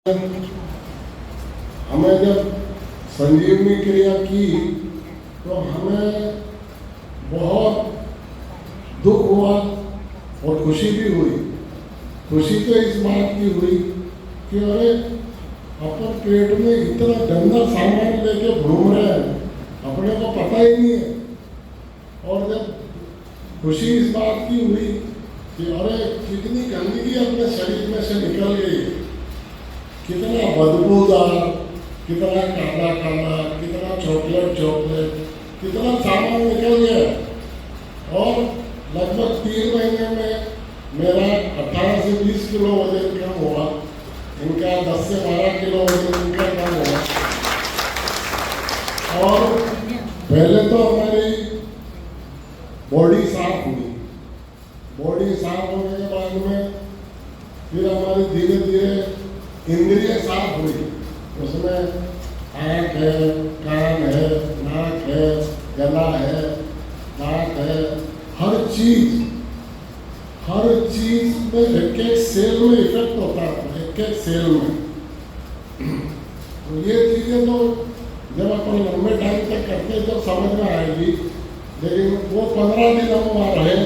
हमें जब संजीवनी क्रिया की तो हमें बहुत दुख हुआ और खुशी भी हुई। खुशी तो इस बात की हुई कि अरे अपन पेट में इतना गंदा सामान लेके घूम रहे हैं, अपने को पता ही नहीं है। और जब खुशी इस बात की हुई कि अरे कितनी गंदगी अपने शरीर में से निकल गई, कितना बदबूदार, कितना काला काला, कितना चॉकलेट चॉकलेट, कितना सामान निकल गया। और लगभग 3 महीने में मेरा 18 से 20 किलो वजन कम हुआ, इनका 10 से 12 किलो वजन इनका कम हुआ। और पहले तो हमारी बॉडी साफ हुई, बॉडी साफ होने के बाद में फिर हमारी धीरे धीरे इंद्रिय साफ हुई। उसमें आँख है, कान है, नाक है, गला है, दांत है, हर चीज में एक एक सेल में इफेक्ट होता है, एक एक सेल में। तो ये चीजें तो जब अपन लंबे टाइम तक करते तो समझ में आएगी, लेकिन वो 15 दिन हम वहाँ रहे,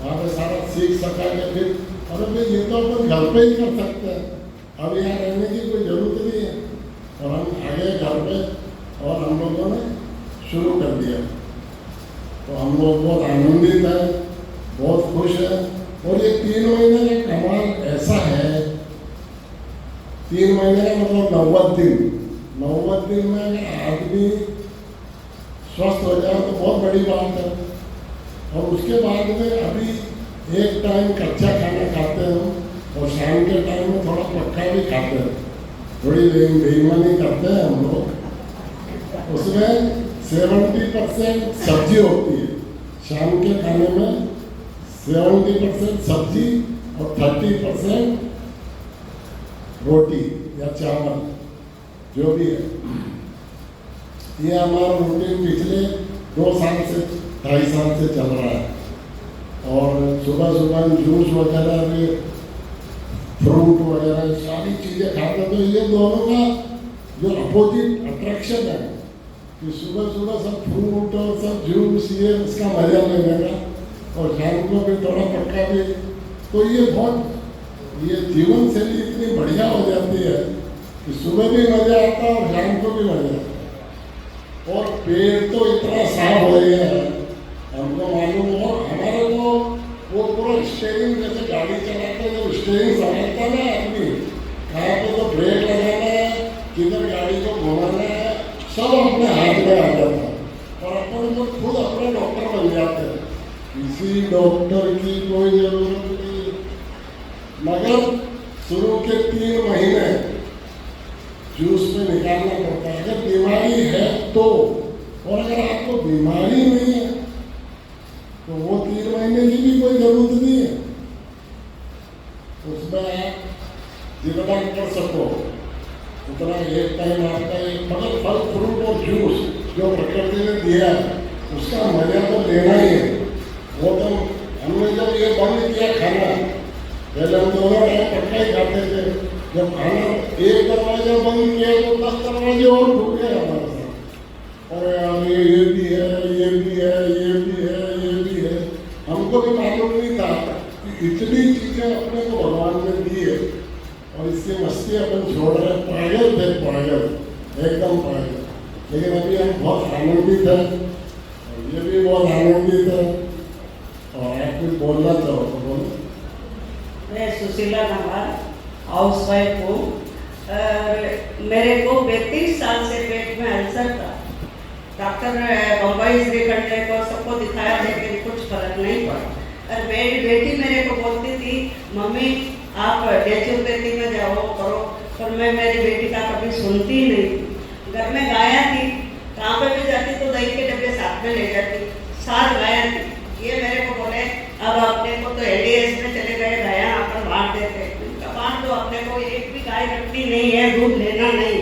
वहाँ पे सारा सीख सका। फिर अरे भाई ये तो अपन घर पे ही कर सकते हैं, अब यहाँ रहने की कोई जरूरत नहीं है। और हम आगे घर पे और हम लोगों ने शुरू कर दिया। तो हम लोग बहुत आनंदित हैं, बहुत खुश हैं। और ये 3 महीने का कमाल ऐसा है, 3 महीने का मतलब 90 दिन में आदमी स्वस्थ हो जाए तो बहुत बड़ी बात है। और उसके बाद में अभी एक टाइम कच्चा खाना खाते हैं और शाम के टाइम में थोड़ा पक्का भी खाते हैं, थोड़ी बेईमानी करते हैं हम लोग। उसमें 70% सब्जी होती है, शाम के खाने में 70% सब्जी और 30% रोटी या चावल, जो भी है। ये हमारा रूटीन पिछले 2 साल से 2.5 साल से चल रहा है। और सुबह सुबह जूस वगैरह भी, फ्रूट वगैरह सारी चीज़ें खाते। तो ये दोनों का जो अपोजिट अट्रैक्शन है कि सुबह सुबह सब फ्रूट और सब जूस, ये उसका मजा लेने का, और शाम को भी थोड़ा पक्का भी। तो ये बहुत, ये जीवन शैली इतनी बढ़िया हो जाती है कि सुबह भी मजा आता है और शाम को भी मजा आता है। और पेट तो इतना साफ हो गया है हमको मालूम। और हमारे को वो पूरा स्टीयरिंग, जैसे गाड़ी चलाते हैं जब स्टीयरिंग संभालता है आदमी, कहाँ पे तो ब्रेक लगाना है, किधर गाड़ी को घुमाना है, सब अपने हाथ में आ जाता है। और अपन तो खुद अपने डॉक्टर बन जाते हैं, किसी डॉक्टर की कोई जरूरत नहीं। मगर शुरू के 3 महीने जूस में निकालना पड़ता है अगर बीमारी है तो। और अगर आपको बीमारी नहीं है तो वो 3 महीने की भी कोई जरूरत नहीं है। उसमें आप जितना कर सको उतना एक टाइम आपका एक, मगर फल फ्रूट और जूस जो प्रकृति ने दिया उसका मजा तो लेना ही है। वो तो हमने जब ये बंद किया खाना, पहले हम दोनों टाइम पक्का ही खाते थे, जब खाना एक दरवाजा बंद किया तो 10 दरवाजे और खुल गए हमारे साथ। और ये भी है, ये भी है, ये भी है, ये भी है। हमको भी मालूम नहीं था कि इतनी चीजें अपने को भगवान ने दी है और इसकी मस्ती अपन छोड़ रहे। पागल थे, पागल, एकदम पागल। लेकिन अभी हम बहुत आनंदित हैं और ये भी बहुत आनंदित है। और आप कुछ बोलना चाहो तो बोलो। मैं सुशीला नागर हाउस वाइफ हूँ। मेरे को 32 साल से पेट में अल्सर था। डॉक्टर बम्बई श्रीखंडे को सबको दिखाया, लेकिन कुछ फर्क नहीं पड़ा। और मेरी बेटी मेरे को बोलती थी, मम्मी आप नेचुरोपैथी में जाओ करो, पर मैं मेरी बेटी का कभी सुनती ही नहीं थी। घर में गाया थी, कहाँ पे भी जाती तो दही के डब्बे साथ में ले जाती, साथ गाया थी। ये मेरे को बोले अब अपने को तो एडीएस में चले गए, गाया अपन बांट देते। बांट दो, अपने को एक भी गाय रखनी नहीं है, दूध लेना नहीं।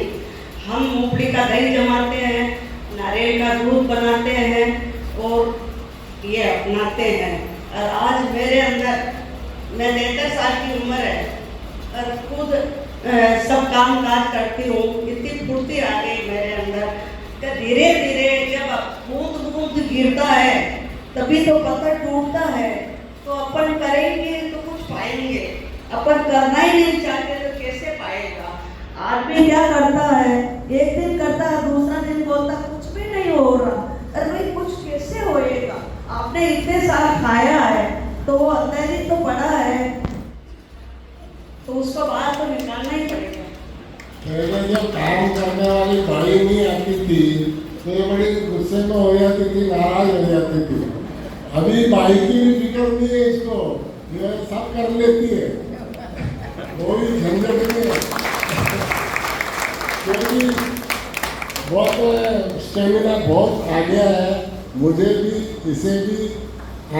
हम मूंगफली का दही जमाते हैं, नारियल का दूध बनाते हैं और ये अपनाते हैं। और आज मेरे अंदर, मैं 73 साल की उम्र है और खुद सब काम काज करती हूँ, इतनी फुर्ती आ गई मेरे अंदर कि धीरे धीरे जब बूंद बूंद गिरता है तभी तो पत्थर टूटता है। तो अपन करेंगे तो कुछ पाएंगे, अपन करना ही नहीं चाहते तो कैसे पाएगा। आदमी क्या करता है, एक दिन करता है, दूसरा दिन बोलता कुछ भी नहीं हो रहा। अरे भाई कुछ कैसे होएगा, आपने इतने साल खाया है तो वो अंदर ही तो पड़ा है, तो उसको बाहर तो निकालना ही पड़ेगा। पहले जब काम करने वाली बड़ी नहीं आती थी तो ये बड़ी गुस्से में हो जाती थी, नाराज हो जाती थी। अभी बाई की भी फिक्र नहीं है इसको, ये सब कर लेती है, कोई झंझट नहीं है, क्योंकि बहुत स्टेमिना बहुत आ गया है। मुझे भी इसे भी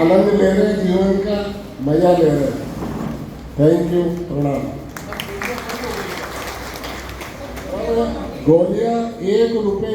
आनंद ले रहे हैं, जीवन का मजा ले रहे हैं। थैंक यू, प्रणाम। और गोलियां 1 रुपए